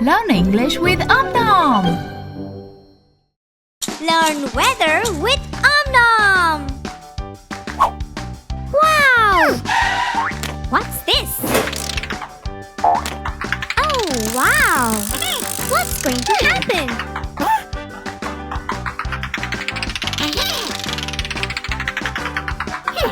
Learn English with Om Nom. Learn weather with Om Nom. Wow! What's this? Oh, wow! What's going to happen?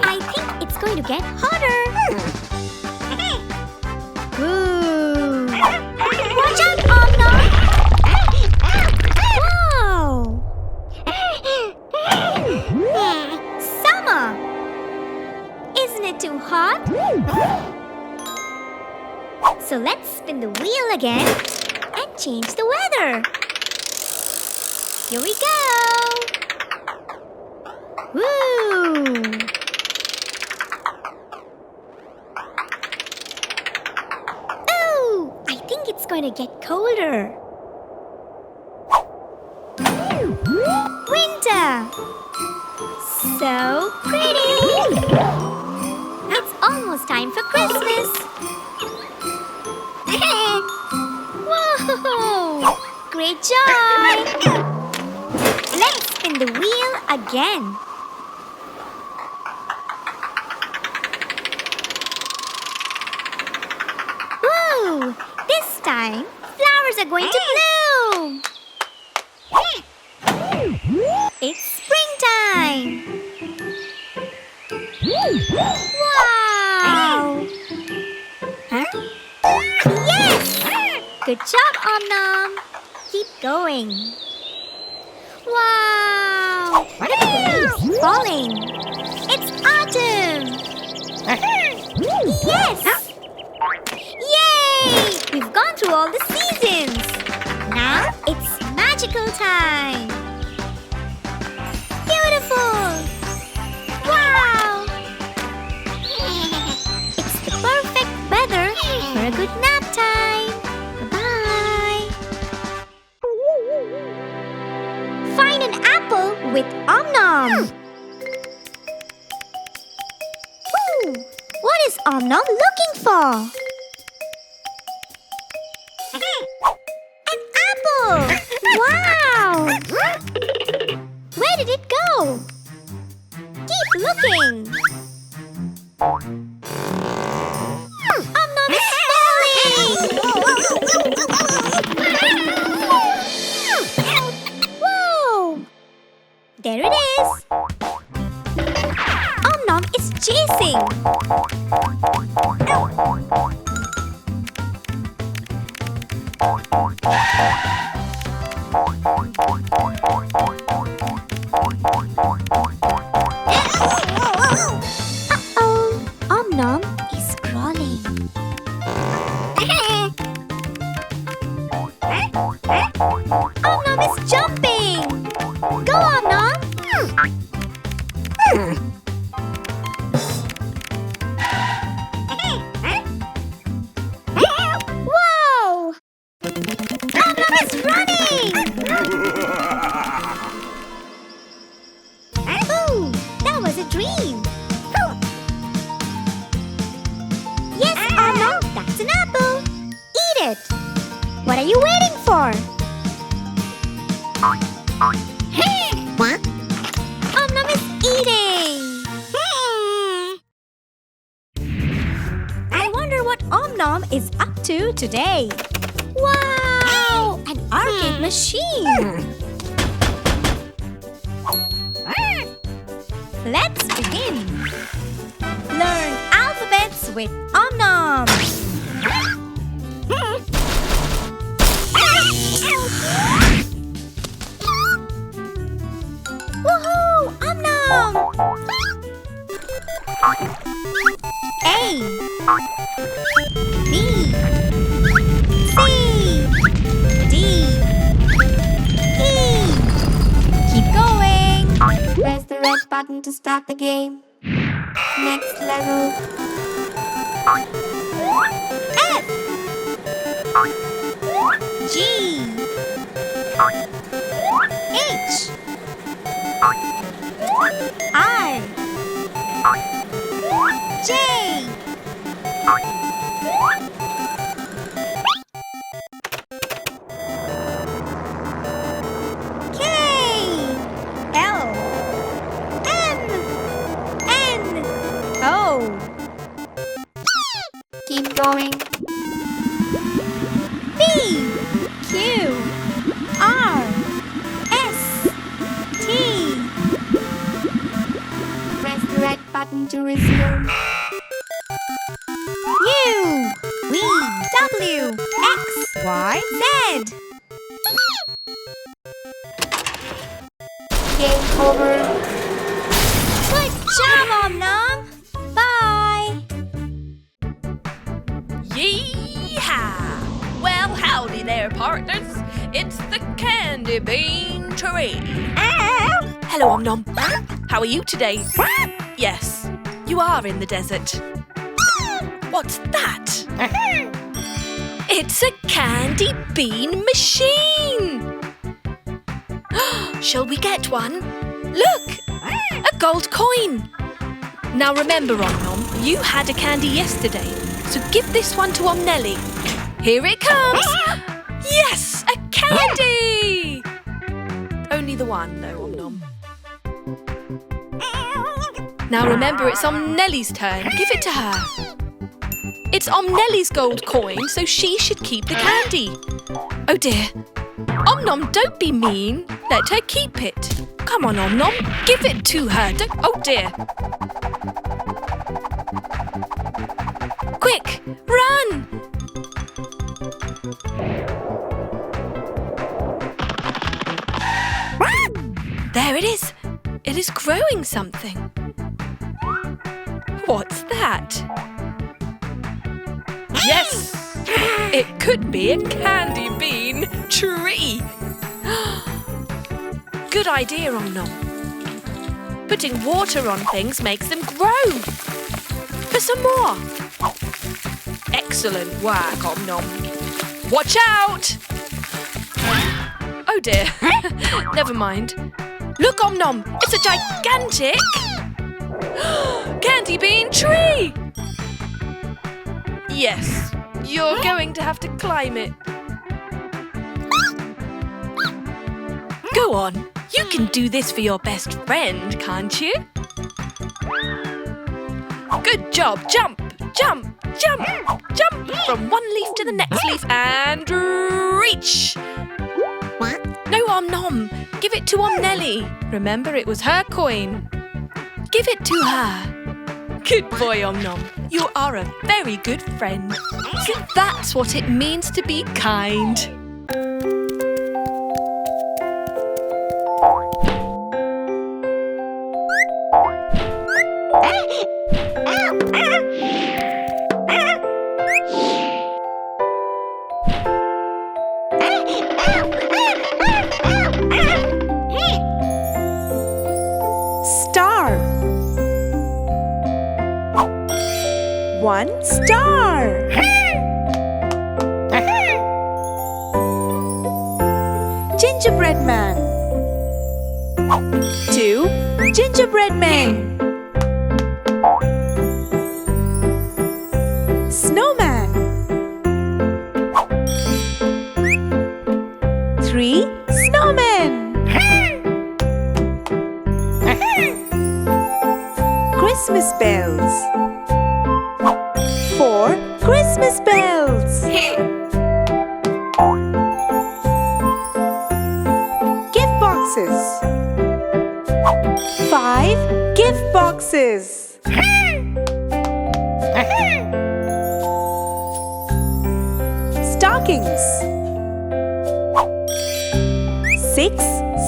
I think it's going to get hotter. Ooh! Watch out, Om Nom! Wow! Summer! Isn't it too hot? So let's spin the wheel again and change the weather. Here we go! Woo! Ooh! I think it's going to get colder. Winter! So pretty! It's almost time for Christmas! Whoa! Great joy! Let's spin the wheel again. Woo! This time, flowers are going to bloom! It's springtime! Wow! Yes! Good job, Om Nom! Keep going! Wow! What are the leaves falling? It's autumn! Yes! Yay! We've gone through all the seasons! Now it's magical time! Beautiful! Wow! It's the perfect weather for a good nap time! Bye! Find an apple with Om Nom! Ooh, what is Om Nom looking for? An apple! Wow! Where did it go? Keep looking! Om Nom is falling! Whoa! There it is! Om Nom is chasing! Uh-oh! Om Nom is crawling. Om Nom is jumping! Go, Om Nom! Whoa! Om Nom is running! Ooh, that was a dream! Yes, Om Nom, that's an apple! Eat it! What are you waiting for? What? Om Nom is eating! I wonder what Om Nom is up to today. Wow! An arcade machine! Let's begin! Learn alphabets with Om Nom! Woohoo! Om Nom! A B C D E. Keep going! Press the red button to start the game. Next level. F G H I J B, Q, R, S, T. Press the red button to resume. U, V, W, X, Y, Z. Game over. Good job, Om Nom. Bye. Yeehaw! Well, howdy there, partners. It's the candy bean tree. Hello, Om Nom. How are you today? Yes, you are in the desert. What's that? It's a candy bean machine. Shall we get one? Look, a gold coin. Now remember, Om Nom, you had a candy yesterday, so give this one to Om Nelle. Here it comes. Yes, a candy. Only the one, though, Om Nom. Now remember, it's Om Nelle's turn. Give it to her. It's Om Nelle's gold coin, so she should keep the candy. Oh dear. Om Nom, don't be mean. Let her keep it. Come on, Om Nom, give it to her. Oh dear. Quick, run! There it is. It is growing something. What's that? Yes! It could be a candy bean tree. Good idea, Om Nom. Putting water on things makes them grow. For some more. Excellent work, Om Nom. Watch out! Oh dear. Never mind. Look, Om Nom, it's a gigantic candy bean tree. Yes, you're going to have to climb it. Go on, you can do this for your best friend, can't you? Good job, jump, jump, jump, jump from one leaf to the next leaf and reach. No, Om Nom, give it to Om Nelle. Remember, it was her coin. Give it to her. Good boy, Om Nom. You are a very good friend. So that's what it means to be kind. Star. One star. Gingerbread man. Two gingerbread men. Snowman. Three snowmen. Christmas bells. Four Christmas bells. Gift boxes. Five gift boxes. Stockings. Six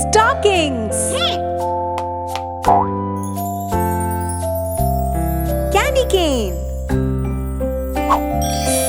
stockings. Candy cane.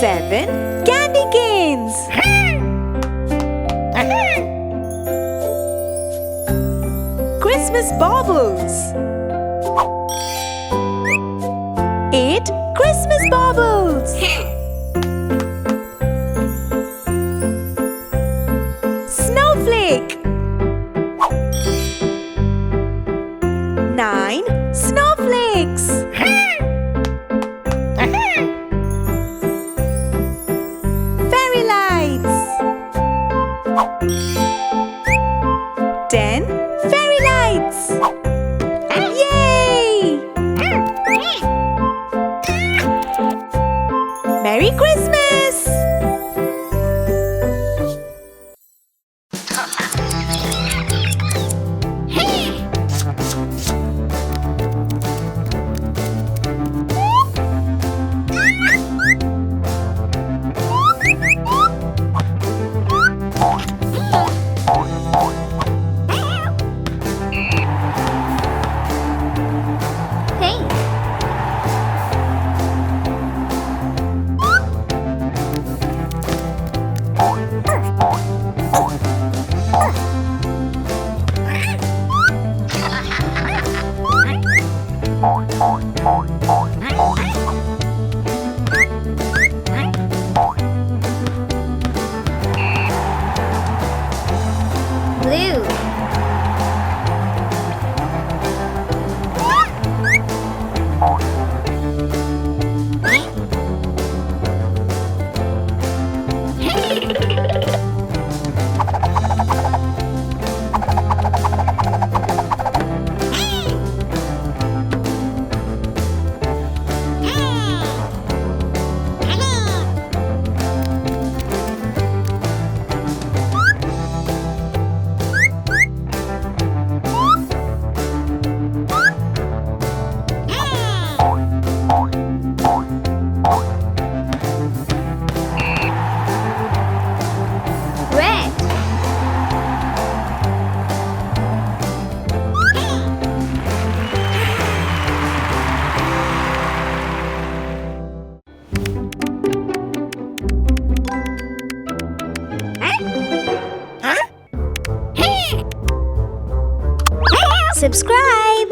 Seven candy canes. Christmas baubles. Eight Christmas baubles. Snowflake. Nine snowflakes. Fairy lights. 10 fairy lights. Yay! Yes! Pink. Blue. Red. Subscribe.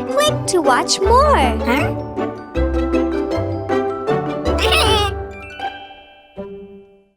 Click to watch more.